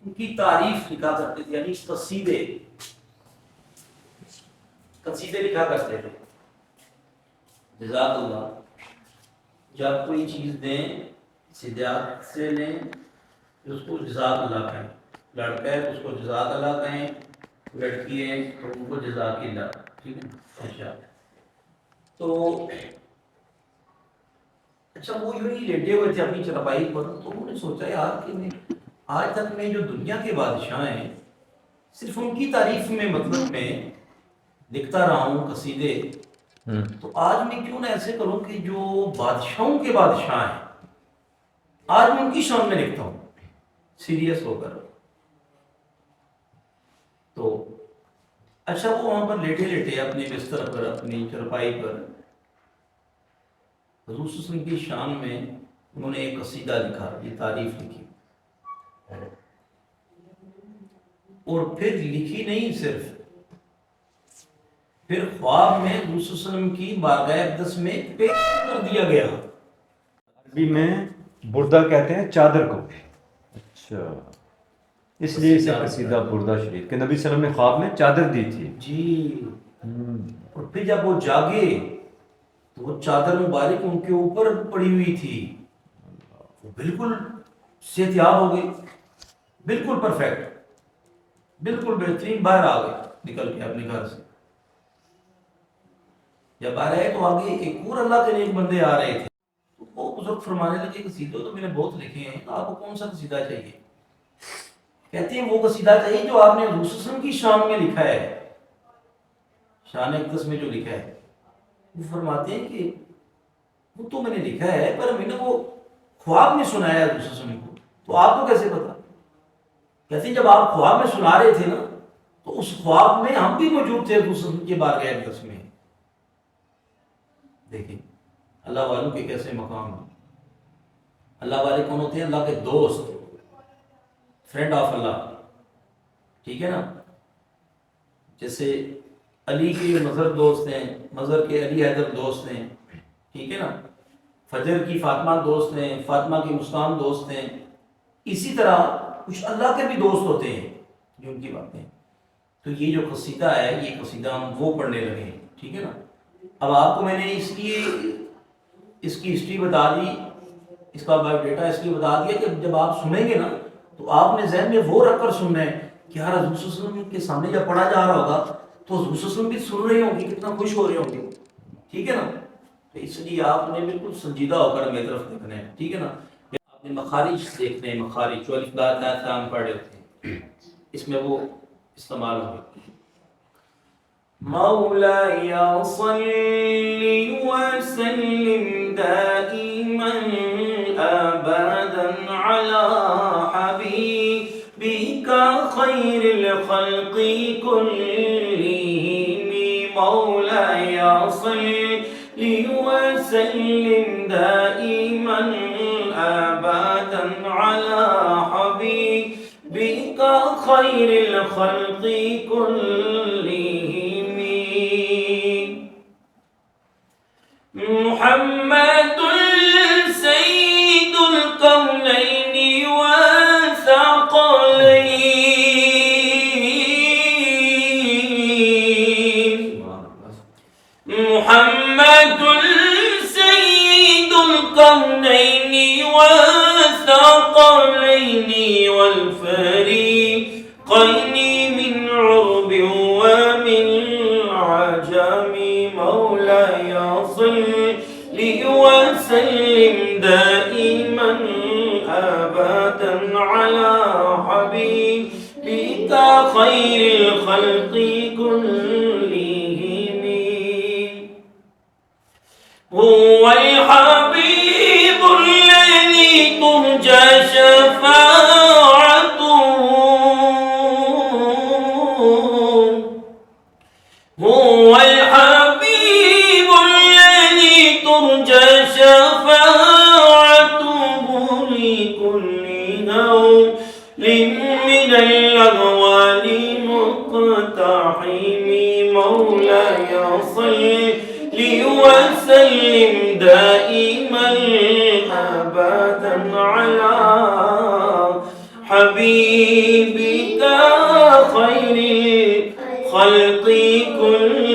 ان کی تعریف لکھا کرتے تھے، یعنی قصیدے لکھا کرتے تھے. جزاک اللہ. جب کوئی چیز دیں صداقت سے لیں، اس کو جزاک اللہ کہیں. لڑکا ہے تو اس کو جزاک اللہ کہیں، لڑکی ہے تو ان کو جزاک اللہ. ٹھیک ہے. اچھا تو اچھا وہ یوں ہی لیٹے ہوئے تھے اپنی چرپائی پر، تو انہوں نے سوچا یار کہ آج تک میں جو دنیا کے بادشاہ ہیں صرف ان کی تعریف میں مطلب میں لکھتا رہا ہوں قصیدے، تو آج میں کیوں نہ ایسے کروں کہ جو بادشاہوں کے بادشاہ ہیں آج میں ان کی شان میں لکھتا ہوں سیریس ہو کر. تو اچھا وہ وہاں پر لیٹے لیٹے اپنے بستر پر اپنی چرپائی پر حضور صلی اللہ علیہ وسلم کی شان میں انہوں نے ایک قصیدہ لکھا، یہ تعریف لکھی. اور پھر لکھی نہیں صرف، پھر خواب میں حضور صلی اللہ علیہ وسلم کی بارگاہ اقدس میں پیش کر دیا گیا. عربی میں بردہ کہتے ہیں چادر کو. اچھا اس لیے اسے قصیدہ بردہ شریف کہ نبی صلی اللہ علیہ وسلم نے خواب میں چادر دی تھی. جی. اور پھر جب وہ جاگے تو وہ چادر مبارک ان کے اوپر پڑی ہوئی تھی، وہ بالکل صحتیاب ہو گئی، بالکل پرفیکٹ، بالکل بہترین. باہر آ گئے نکل کے اپنے گھر سے. جب آ رہے تو آگے ایک اور اللہ کے نیک بندے آ رہے تھے، تو وہ بزرگ فرمانے لگے قصیدے تو میں نے بہت لکھے ہیں، آپ کو کون سا قصیدہ چاہیے؟ کہتے ہیں وہ قصیدہ چاہیے جو آپ نے حضور صلی اللہ علیہ وسلم کی شان میں لکھا ہے، شان اقدس میں جو لکھا ہے. وہ فرماتے ہیں کہ وہ تو میں نے لکھا ہے پر میں نے وہ خواب میں سنایا حضور صلی اللہ علیہ وسلم کو، تو آپ کو کیسے پتا؟ کہتے ہیں جب آپ خواب میں سنا رہے تھے نا تو اس خواب میں ہم بھی موجود تھے حضور صلی اللہ علیہ وسلم کے بارگاہ اقدس میں. دیکھیں اللہ والوں کے کیسے مقام ہیں. اللہ والے کون ہوتے ہیں؟ اللہ کے دوست، فرینڈ آف اللہ. ٹھیک ہے نا. جیسے علی کے مظہر دوست ہیں، مظہر کے علی حیدر دوست ہیں. ٹھیک ہے نا. فجر کی فاطمہ دوست ہیں، فاطمہ کی مسکان دوست ہیں. اسی طرح کچھ اللہ کے بھی دوست ہوتے ہیں جو ان کی باتیں. تو یہ جو قصیدہ ہے یہ قصیدہ ہم وہ پڑھنے لگے ہیں. ٹھیک ہے نا. اب آپ کو میں نے اس کی ہسٹری بتا دی، اس کا بایو ڈیٹا اس لیے بتا دیا کہ جب آپ سنیں گے نا تو آپ نے ذہن میں وہ رکھ کر سننا ہے کہ یار حضور صلی اللہ علیہ وسلم کے سامنے جب پڑھا جا رہا ہوگا تو حضور صلی اللہ علیہ وسلم بھی سن رہے ہوں گے، کتنا خوش ہو رہے ہوں گے. ٹھیک ہے نا. تو اس لیے آپ نے بالکل سنجیدہ ہو کر میری طرف دیکھنا ہے. ٹھیک ہے نا. آپ نے مخارج دیکھنے ہیں، مخارج جو الف با تا ثا ہم پڑھ رہے تھے اس میں وہ استعمال ہوں گے. مولاي صل وسلم دائما ابدا على حبيبك خير الخلق كلهم. مولاي صل وسلم دائما ابدا على حبيبك خير الخلق كلهم. محمد سيد الكونين والثقلين. محمد سيد الكونين والثقلين والفريقين من عرب ومن عجم. مولاي صل وسلم دائما ابدا على حبيبك خير الخلق كلهم. هو الحبيب الذي ترجى شفاعته. هو الحبيب الذي ترجى شفاعته لكل نول من الأهوال مقتحم. مولاي صل وسلم دائما أبدا على حبيبك حبيبك خير الخلق كلهم.